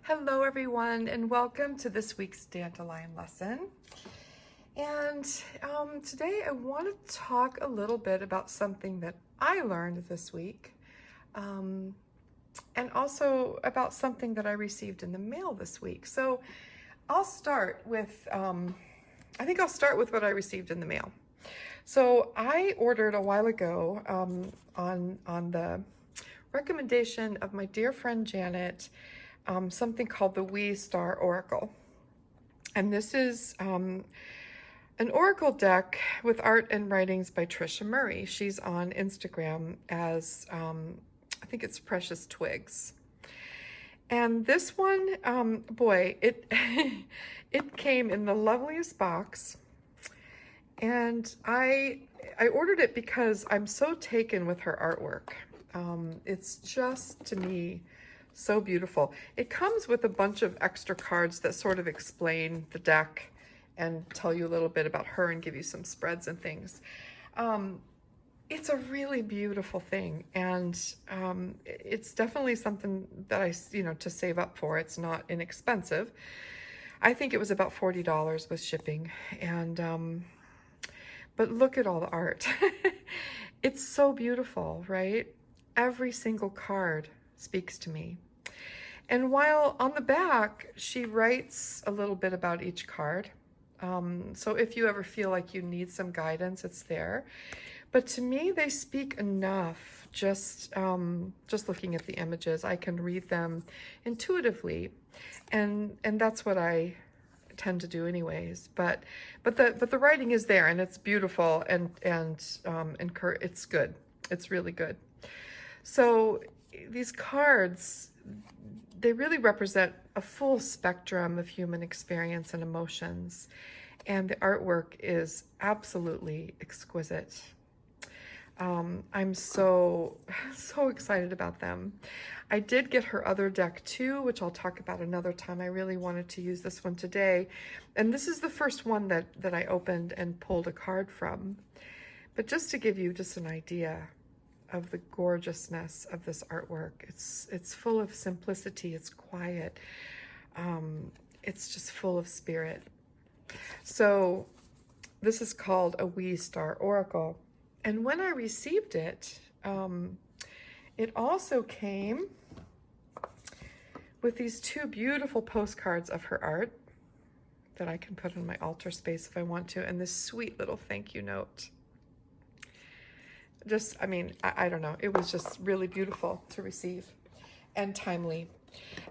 Hello everyone, and welcome to this week's Dandelion lesson. And today I want to talk a little bit about something that I learned this week, and also about something that I received in the mail this week. So I'll start with, I think I'll start with what I received in the mail. So I ordered a while ago on the recommendation of my dear friend Janet, something called the We Star Oracle. And this is an oracle deck with art and writings by Trisha Murray. She's on Instagram as, I think it's Precious Twigs. And this one, boy, it it came in the loveliest box. And I ordered it because I'm so taken with her artwork. It's just, to me, so beautiful. It comes with a bunch of extra cards that sort of explain the deck and tell you a little bit about her and give you some spreads and things. It's a really beautiful thing, and it's definitely something that to save up for. It's not inexpensive. I think it was about $40 with shipping, and but look at all the art. It's so beautiful, right? Every single card speaks to me. And while on the back, she writes a little bit about each card. So if you ever feel like you need some guidance, it's there. But to me, they speak enough. Just looking at the images, I can read them intuitively, and that's what I tend to do anyways. But the writing is there, and it's beautiful, and it's good. It's really good. So these cards, they really represent a full spectrum of human experience and emotions, and the artwork is absolutely exquisite. I'm so excited about them. I did get her other deck too, which I'll talk about another time. I really wanted to use this one today, and this is the first one that I opened and pulled a card from. But just to give you just an idea of the gorgeousness of this artwork. It's full of simplicity, it's quiet, it's just full of spirit. So this is called a We Star Oracle. And when I received it, it also came with these two beautiful postcards of her art that I can put in my altar space if I want to, and this sweet little thank you note. I don't know. It was just really beautiful to receive and timely.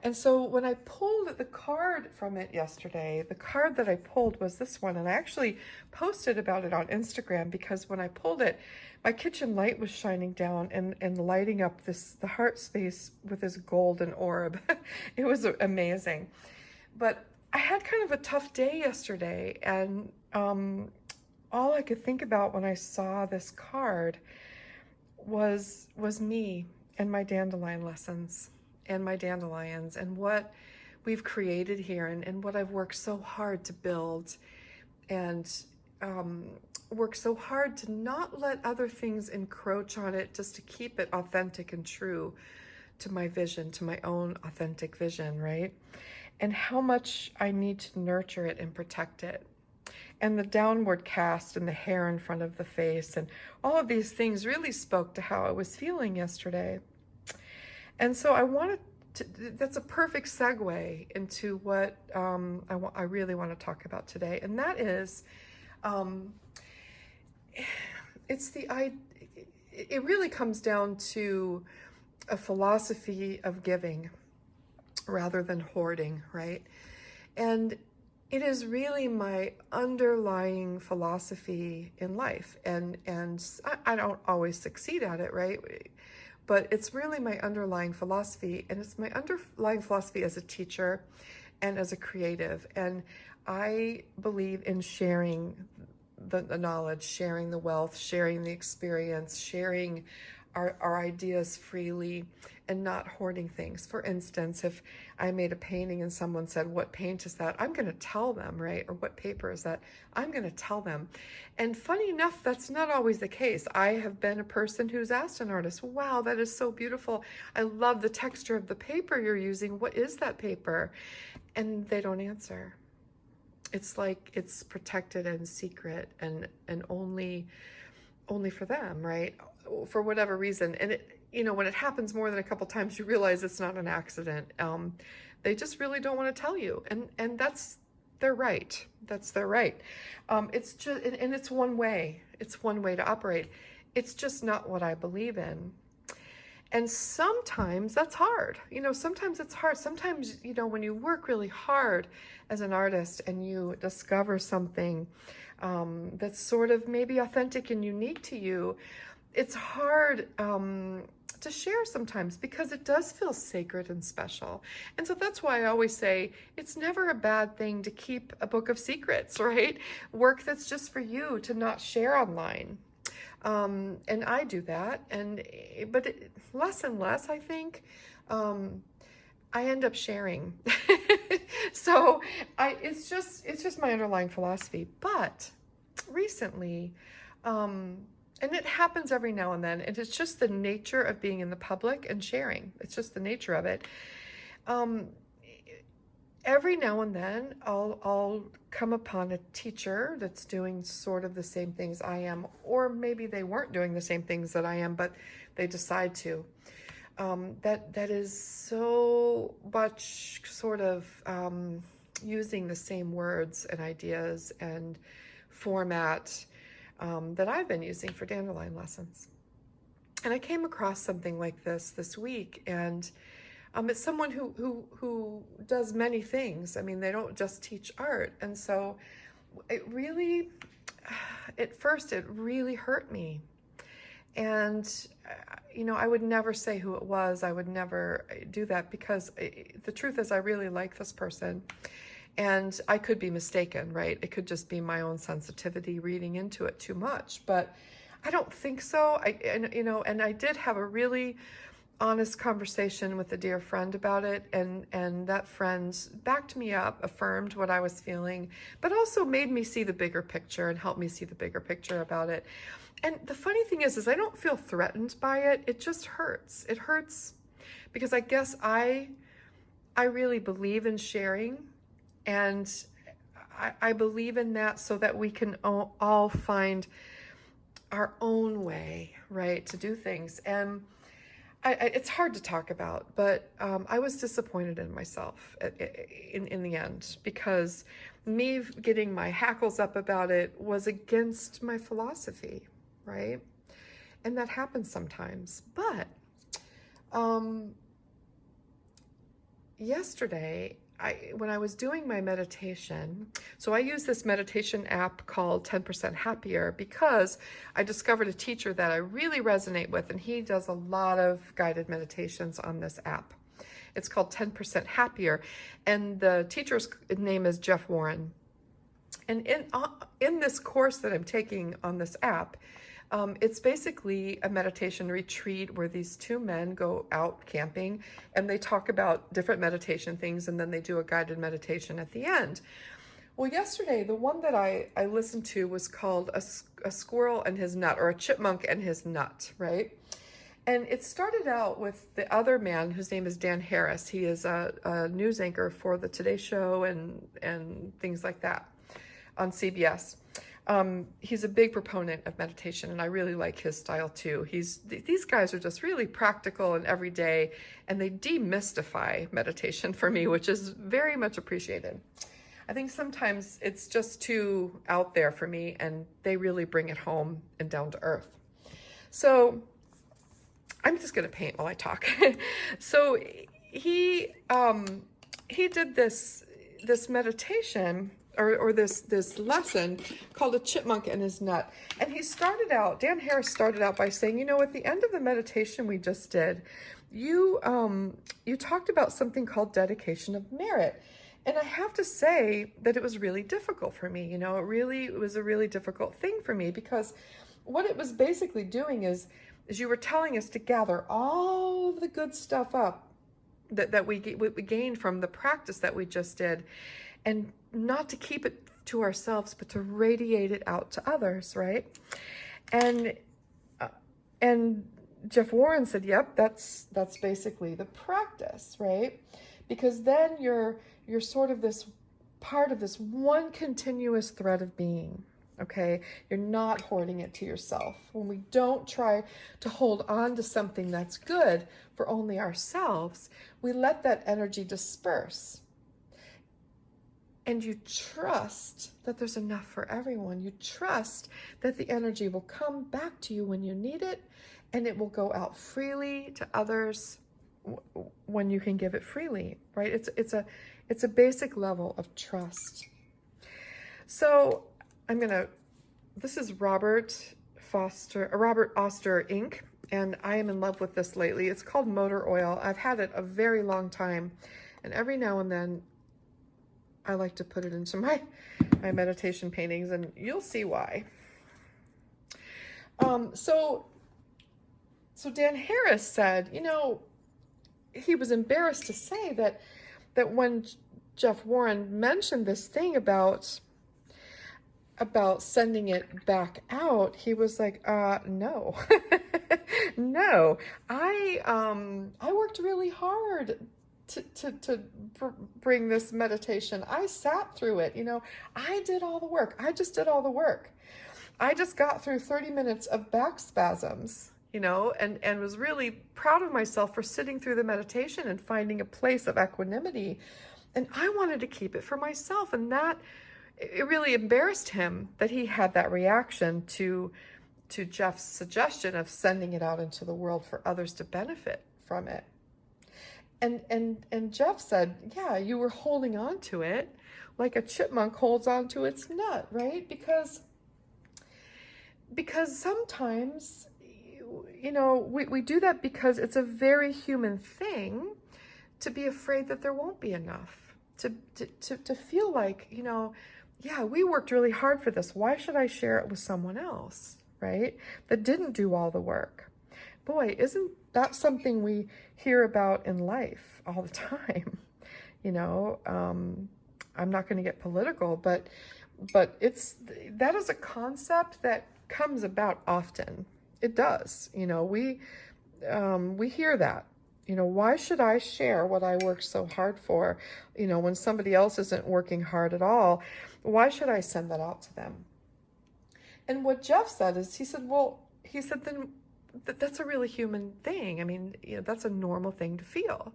And so when I pulled the card from it yesterday, the card that I pulled was this one. And I actually posted about it on Instagram because when I pulled it, my kitchen light was shining down and lighting up the heart space with this golden orb. It was amazing. But I had kind of a tough day yesterday, and all I could think about when I saw this card was me and my dandelion lessons and my dandelions and what we've created here, and what I've worked so hard to build, and worked so hard to not let other things encroach on it, just to keep it authentic and true to my vision, to my own authentic vision, right? And how much I need to nurture it and protect it. And the downward cast and the hair in front of the face and all of these things really spoke to how I was feeling yesterday. And so that's a perfect segue into what I really want to talk about today. And that is, it really comes down to a philosophy of giving rather than hoarding, right? And it is really my underlying philosophy in life, and I don't always succeed at it, right? But it's really my underlying philosophy, and it's my underlying philosophy as a teacher and as a creative. And I believe in sharing the knowledge, sharing the wealth, sharing the experience, sharing our ideas freely and not hoarding things. For instance, if I made a painting and someone said, "What paint is that?" I'm going to tell them, right? Or "What paper is that?" I'm going to tell them. And funny enough, that's not always the case. I have been a person who's asked an artist, "Wow, that is so beautiful. I love the texture of the paper you're using. What is that paper?" And they don't answer. It's like it's protected and secret and only for them, right? For whatever reason. And it, when it happens more than a couple times, you realize it's not an accident. They just really don't want to tell you, and that's their right. That's their right. It's just, and it's one way. It's one way to operate. It's just not what I believe in. And sometimes that's hard. Sometimes it's hard. Sometimes, when you work really hard as an artist and you discover something that's sort of maybe authentic and unique to you, it's hard to share sometimes because it does feel sacred and special. And so that's why I always say it's never a bad thing to keep a book of secrets, right? Work that's just for you to not share online. And I do that, but less and less, I think, I end up sharing. So it's just my underlying philosophy. But recently, and it happens every now and then, and it's just the nature of being in the public and sharing. It's just the nature of it. Every now and then I'll come upon a teacher that's doing sort of the same things I am, or maybe they weren't doing the same things that I am, but they decide to. That is so much sort of using the same words and ideas and format that I've been using for Dandelion lessons. And I came across something like this week, and it's someone who does many things. I mean, they don't just teach art. And so it really, at first, it really hurt me. And, I would never say who it was. I would never do that because the truth is I really like this person. And I could be mistaken, right? It could just be my own sensitivity reading into it too much. But I don't think so. And I did have a really honest conversation with a dear friend about it, and that friend backed me up, affirmed what I was feeling, but also made me see the bigger picture and helped me see the bigger picture about it. And the funny thing is I don't feel threatened by it. It just hurts. It hurts because I guess I really believe in sharing, and I believe in that so that we can all find our own way, right, to do things. And it's hard to talk about, but I was disappointed in myself in the end, because me getting my hackles up about it was against my philosophy, right? And that happens sometimes. But yesterday, when I was doing my meditation, so I use this meditation app called 10% Happier because I discovered a teacher that I really resonate with, and he does a lot of guided meditations on this app. It's called 10% Happier, and the teacher's name is Jeff Warren. And in this course that I'm taking on this app, it's basically a meditation retreat where these two men go out camping and they talk about different meditation things, and then they do a guided meditation at the end. Well, yesterday, the one that I listened to was called a Squirrel and His Nut, or a Chipmunk and His Nut, right? And it started out with the other man whose name is Dan Harris. He is a news anchor for the Today Show and things like that on CBS. He's a big proponent of meditation, and I really like his style too. These guys are just really practical and everyday, and they demystify meditation for me, which is very much appreciated. I think sometimes it's just too out there for me, and they really bring it home and down to earth. So I'm just going to paint while I talk. So he did this meditation or this lesson called A Chipmunk and His Nut. And Dan Harris started out by saying, at the end of the meditation we just did, you talked about something called dedication of merit. And I have to say that it was really difficult for me. It was a really difficult thing for me, because what it was basically doing is is you were telling us to gather all of the good stuff up that we gained from the practice that we just did, and not to keep it to ourselves, but to radiate it out to others, right? And Jeff Warren said, yep, that's basically the practice, right? Because then you're sort of this part of this one continuous thread of being, okay? You're not hoarding it to yourself. When we don't try to hold on to something that's good for only ourselves, we let that energy disperse. And you trust that there's enough for everyone. You trust that the energy will come back to you when you need it, and it will go out freely to others when you can give it freely, right? It's a basic level of trust. So this is Robert Oster Inc., and I am in love with this lately. It's called Motor Oil. I've had it a very long time, and every now and then I like to put it into my meditation paintings, and you'll see why. So Dan Harris said, he was embarrassed to say that when Jeff Warren mentioned this thing about sending it back out, he was like, no, no, I worked really hard to bring this meditation. I sat through it. I did all the work. I just did all the work. I just got through 30 minutes of back spasms, and was really proud of myself for sitting through the meditation and finding a place of equanimity. And I wanted to keep it for myself. And it really embarrassed him that he had that reaction to Jeff's suggestion of sending it out into the world for others to benefit from it. And Jeff said, yeah, you were holding on to it like a chipmunk holds on to its nut, right? Because sometimes, we do that because it's a very human thing to be afraid that there won't be enough, to feel like, yeah, we worked really hard for this. Why should I share it with someone else, right? That didn't do all the work. Boy, isn't that something we hear about in life all the time? I'm not going to get political, but that is a concept that comes about often. It does. We hear that. Why should I share what I worked so hard for? When somebody else isn't working hard at all, why should I send that out to them? And what Jeff said is, he said, then that's a really human thing. I mean, that's a normal thing to feel.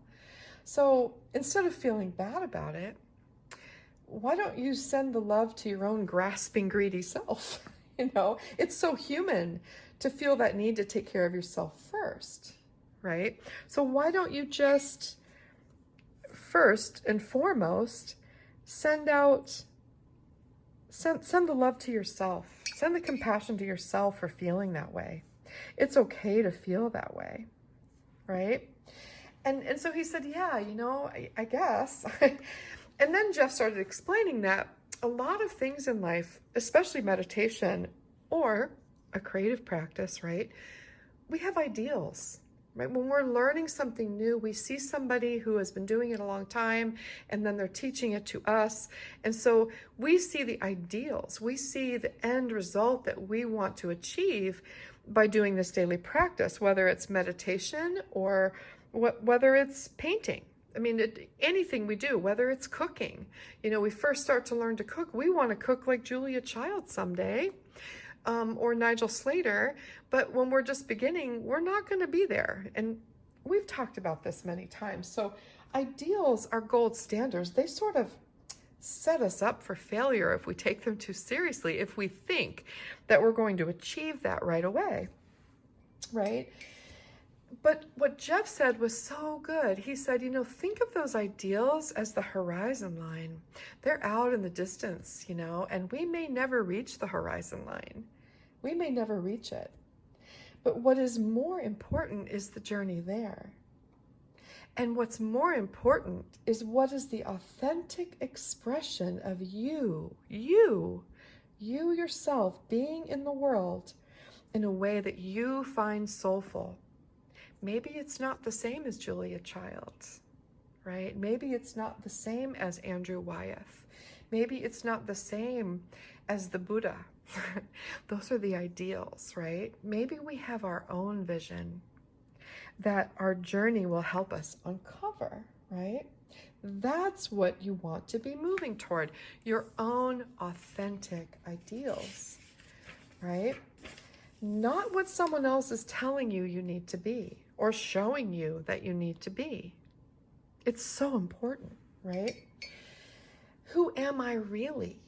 So instead of feeling bad about it, why don't you send the love to your own grasping, greedy self? It's so human to feel that need to take care of yourself first, right? So why don't you just first and foremost send the love to yourself, send the compassion to yourself for feeling that way. It's okay to feel that way, right? And so he said, yeah, I guess. And then Jeff started explaining that a lot of things in life, especially meditation or a creative practice, right? We have ideals, right? When we're learning something new, we see somebody who has been doing it a long time, and then they're teaching it to us. And so we see the ideals. We see the end result that we want to achieve by doing this daily practice, whether it's meditation or whether it's painting. I mean, anything we do, whether it's cooking. We first start to learn to cook. We want to cook like Julia Child someday, or Nigel Slater. But when we're just beginning, we're not going to be there. And we've talked about this many times. So ideals are gold standards. They sort of set us up for failure if we take them too seriously, if we think that we're going to achieve that right away, right? But what Jeff said was so good. He said, think of those ideals as the horizon line. They're out in the distance, and we may never reach the horizon line. We may never reach it. But what is more important is the journey there. And what's more important is what is the authentic expression of you yourself being in the world in a way that you find soulful. Maybe it's not the same as Julia Childs, right? Maybe it's not the same as Andrew Wyeth. Maybe it's not the same as the Buddha. Those are the ideals, right? Maybe we have our own vision that our journey will help us uncover, right? That's what you want to be moving toward, your own authentic ideals, right? Not what someone else is telling you you need to be or showing you that you need to be. It's so important, right? Who am I really?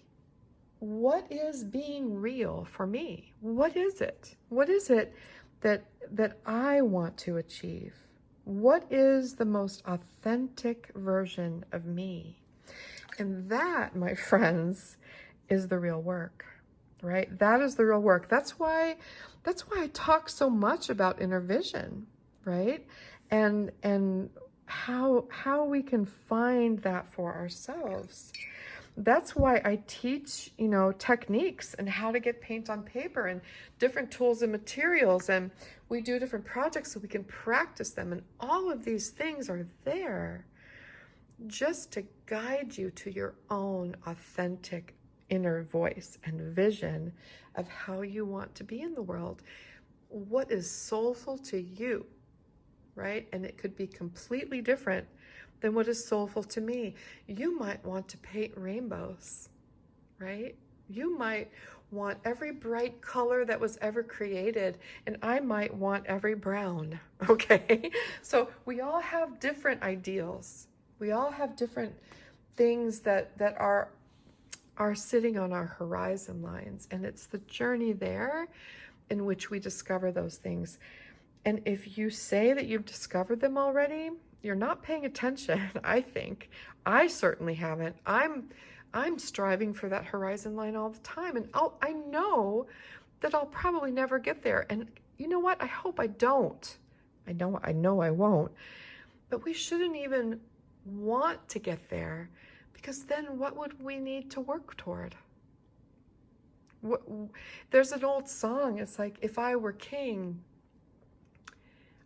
What is being real for me? What is it? What is it that I want to achieve? What is the most authentic version of me? And that, my friends, is the real work, right? That is the real work. That's why I talk so much about inner vision, right? And how we can find that for ourselves. That's why I teach, techniques and how to get paint on paper and different tools and materials, and we do different projects so we can practice them. And all of these things are there just to guide you to your own authentic inner voice and vision of how you want to be in the world. What is soulful to you, right? And it could be completely different than what is soulful to me. You might want to paint rainbows, right? You might want every bright color that was ever created, and I might want every brown, okay? So we all have different ideals. We all have different things that are sitting on our horizon lines, and it's the journey there in which we discover those things. And if you say that you've discovered them already, you're not paying attention, I think. I certainly haven't. I'm striving for that horizon line all the time, and I know that I'll probably never get there. And you know what? I hope I don't. I know I won't. But we shouldn't even want to get there, because then what would we need to work toward? There's an old song. It's like, if I were king,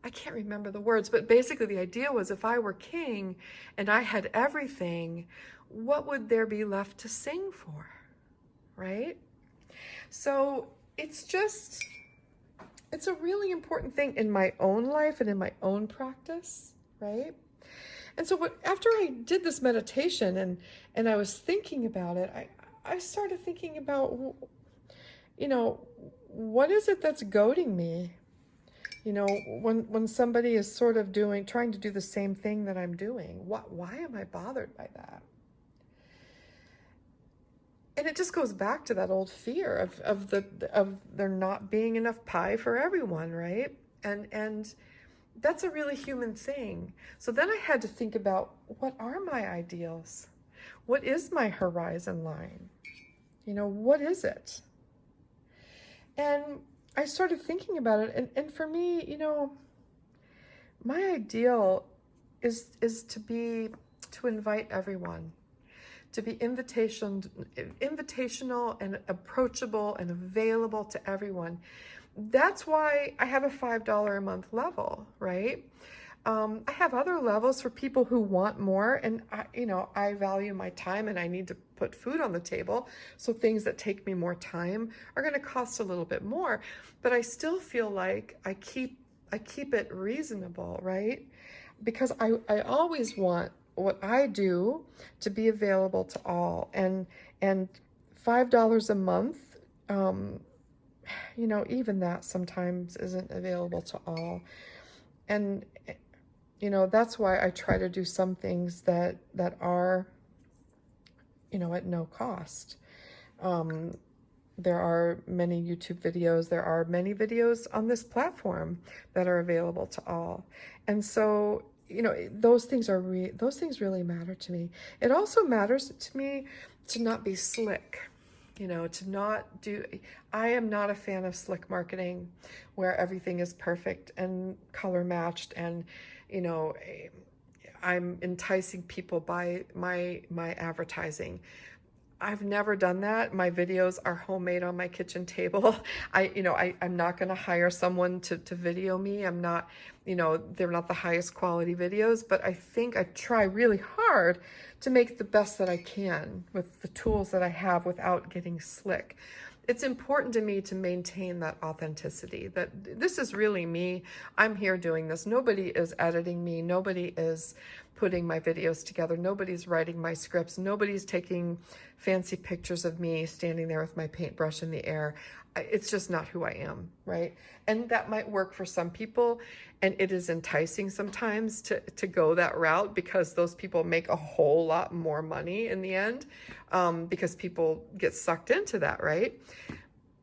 I can't remember the words, but basically the idea was, if I were king and I had everything, what would there be left to sing for, right? So it's a really important thing in my own life and in my own practice, right? And so after I did this meditation and I was thinking about it, I started thinking about, what is it that's goading me? When somebody is sort of trying to do the same thing that I'm doing, why am I bothered by that? And it just goes back to that old fear of there not being enough pie for everyone, right? And that's a really human thing. So then I had to think about, what are my ideals? What is my horizon line? What is it? And I started thinking about it, and for me, my ideal is to invite everyone, to be invitational and approachable and available to everyone. That's why I have a $5 a month level, right? I have other levels for people who want more, and I value my time, and I need to put food on the table. So things that take me more time are going to cost a little bit more, but I still feel like I keep it reasonable, right? Because I always want what I do to be available to all, and $5 a month, even that sometimes isn't available to all. And that's why I try to do some things that are, at no cost. There are many YouTube videos. There are many videos on this platform that are available to all. And so, those things really matter to me. It also matters to me to not be slick, to not do, I am not a fan of slick marketing where everything is perfect and color matched, and I'm enticing people by my advertising. I've never done that. My videos are homemade on my kitchen table. I'm not going to hire someone to video me. I'm not, they're not the highest quality videos, but I think I try really hard to make the best that I can with the tools that I have without getting slick. It's important to me to maintain that authenticity, that this is really me. I'm here doing this. Nobody is editing me. Nobody is putting my videos together. Nobody's writing my scripts. Nobody's taking fancy pictures of me standing there with my paintbrush in the air. It's just not who I am, right? And that might work for some people, and it is enticing sometimes to go that route because those people make a whole lot more money in the end, because people get sucked into that, right?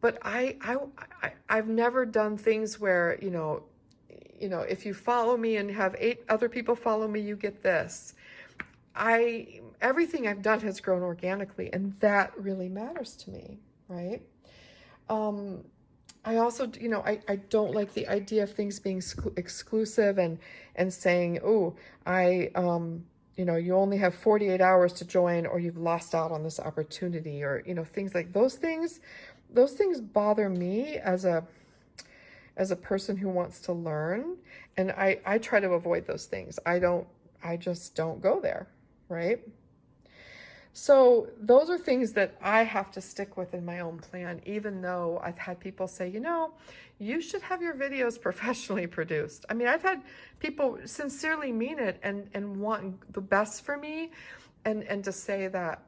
But I've never done things where, if you follow me and have 8 other people follow me, you get this. Everything I've done has grown organically, and that really matters to me, right? I also, I don't like the idea of things being exclusive and saying, oh, you only have 48 hours to join, or you've lost out on this opportunity, or, things like those things bother me as a person who wants to learn. And I try to avoid those things. I just don't go there, right? So those are things that I have to stick with in my own plan, even though I've had people say, you should have your videos professionally produced. I mean, I've had people sincerely mean it and want the best for me, and to say that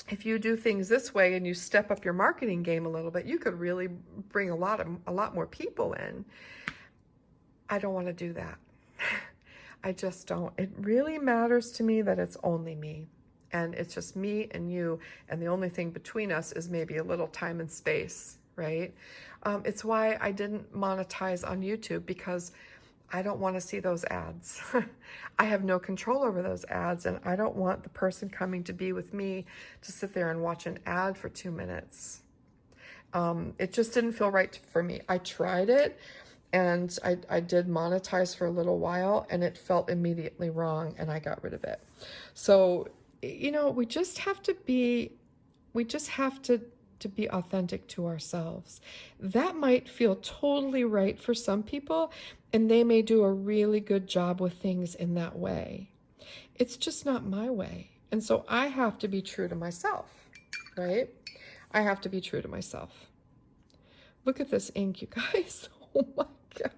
if you do things this way and you step up your marketing game a little bit, you could really bring a lot more people in. I don't want to do that. I just don't. It really matters to me that it's only me. And it's just me and you, and the only thing between us is maybe a little time and space, right? It's why I didn't monetize on YouTube, because I don't want to see those ads. I have no control over those ads, and I don't want the person coming to be with me to sit there and watch an ad for 2 minutes. It just didn't feel right for me. I tried it, and I did monetize for a little while, and it felt immediately wrong, and I got rid of it. So, we just have to be authentic to ourselves. That might feel totally right for some people, and they may do a really good job with things in that way. It's just not my way. And so I have to be true to myself, right? I have to be true to myself. Look at this ink, you guys. Oh my God.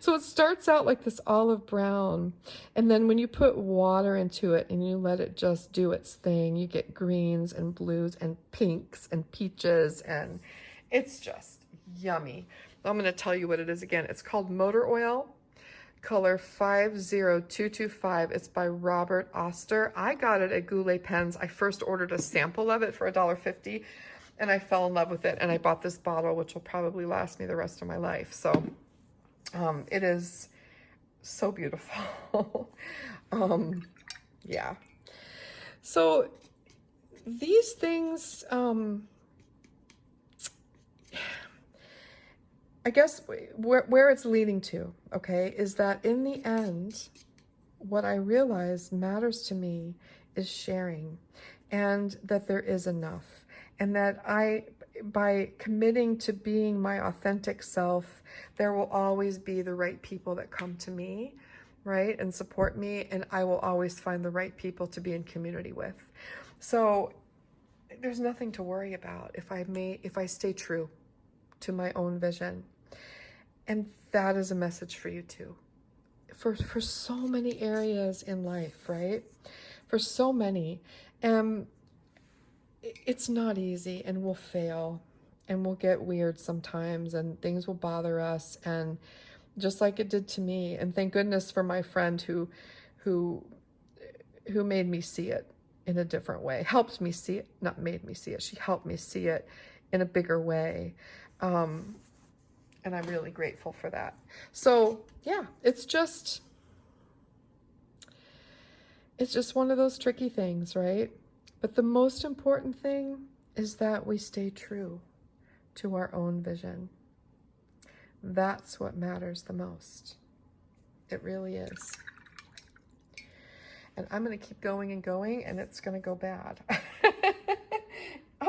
So it starts out like this olive brown, and then when you put water into it and you let it just do its thing, you get greens and blues and pinks and peaches, and it's just yummy. I'm going to tell you what it is again. It's called Motor Oil, color 50225. It's by Robert Oster. I got it at Goulet Pens. I first ordered a sample of it for $1.50, and I fell in love with it, and I bought this bottle, which will probably last me the rest of my life. So it is so beautiful. Yeah. So these things, I guess where it's leading to, okay, is that in the end, what I realize matters to me is sharing, and that there is enough, and that by committing to being my authentic self, there will always be the right people that come to me, right, and support me, and I will always find the right people to be in community with. So there's nothing to worry about if I stay true to my own vision. And that is a message for you too. For so many areas in life, right? For so many. It's not easy, and we'll fail, and we'll get weird sometimes, and things will bother us, and just like it did to me. And thank goodness for my friend who made me see it in a different way, helped me see it, not made me see it. She helped me see it in a bigger way. And I'm really grateful for that. So yeah, it's just one of those tricky things, right? But the most important thing is that we stay true to our own vision. That's what matters the most. It really is. And I'm going to keep going and going, and it's going to go bad.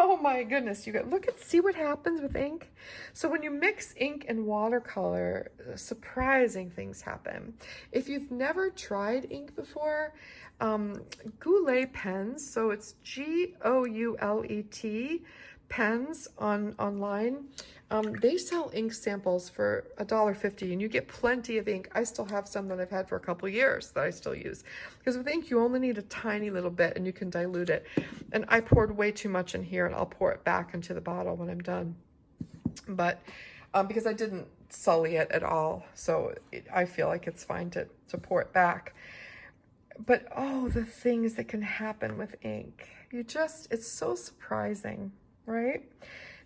Oh my goodness, you got see what happens with ink. So when you mix ink and watercolor, surprising things happen. If you've never tried ink before, Goulet pens, so it's Goulet pens online. They sell ink samples for $1.50 and you get plenty of ink. I still have some that I've had for a couple years that I still use. Because with ink, you only need a tiny little bit and you can dilute it. And I poured way too much in here and I'll pour it back into the bottle when I'm done. But because I didn't sully it at all, so I feel like it's fine to pour it back. But oh, the things that can happen with ink. It's so surprising, right?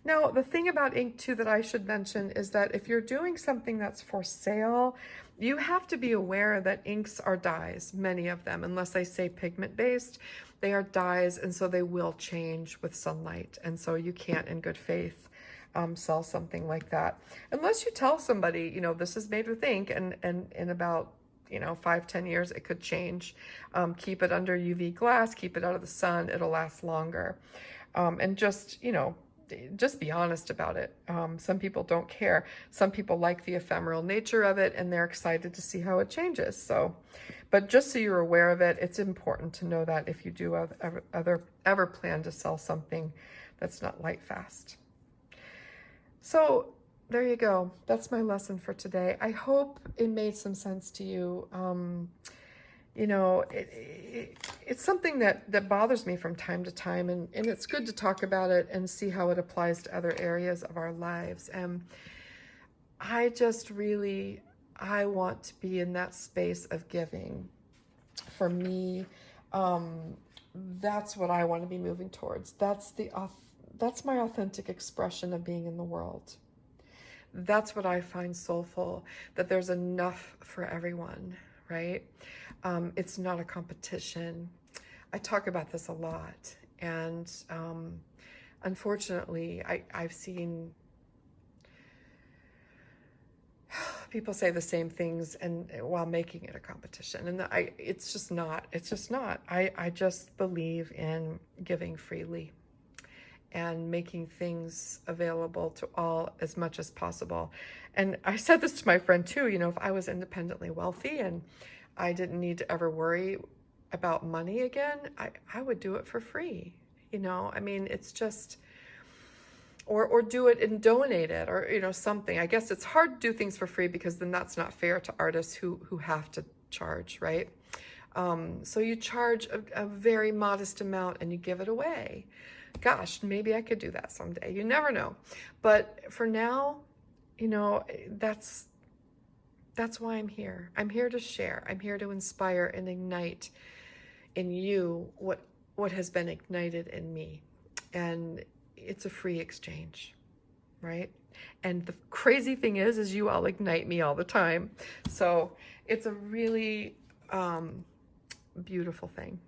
Now, the thing about ink too that I should mention is that if you're doing something that's for sale, you have to be aware that inks are dyes, many of them, unless they say pigment-based, they are dyes, and so they will change with sunlight. And so you can't, in good faith, sell something like that. Unless you tell somebody, you know, this is made with ink, and in about 5-10 years, it could change. Keep it under UV glass, keep it out of the sun, it'll last longer. And just be honest about it. Some people don't care. Some people like the ephemeral nature of it and they're excited to see how it changes. So, but just so you're aware of it, it's important to know that if you do ever plan to sell something that's not light fast. So there you go. That's my lesson for today. I hope it made some sense to you. It's something that bothers me from time to time, and it's good to talk about it and see how it applies to other areas of our lives. And I want to be in that space of giving. For me, that's what I want to be moving towards. That's my authentic expression of being in the world. That's what I find soulful, that there's enough for everyone, right? It's not a competition. I talk about this a lot, and unfortunately, I've seen people say the same things and while making it a competition, and it's just not. I just believe in giving freely and making things available to all as much as possible. And I said this to my friend too, if I was independently wealthy and I didn't need to ever worry about money again, I would do it for free. It's just, or do it and donate it, or something. I guess it's hard to do things for free because then that's not fair to artists who have to charge, right? So you charge a very modest amount and you give it away. Gosh, maybe I could do that someday. You never know. But for now, that's why I'm here. I'm here to share. I'm here to inspire and ignite in you what has been ignited in me. And it's a free exchange, right? And the crazy thing is you all ignite me all the time. So it's a really beautiful thing.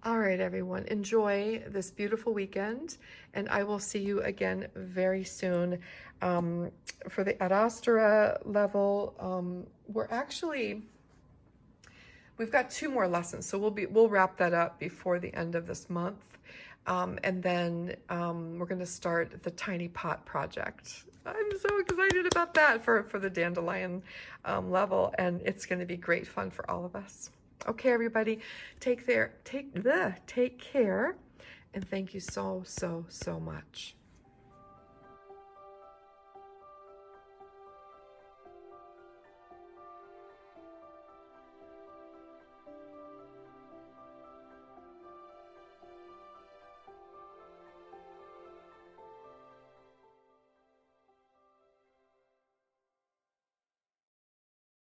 All right, everyone, enjoy this beautiful weekend, and I will see you again very soon. For the Adastera level, we've got 2 more lessons, so we'll wrap that up before the end of this month, and then we're going to start the tiny pot project. I'm so excited about that for the Dandelion level, and it's going to be great fun for all of us. Okay, everybody, take care, and thank you so, so, so much.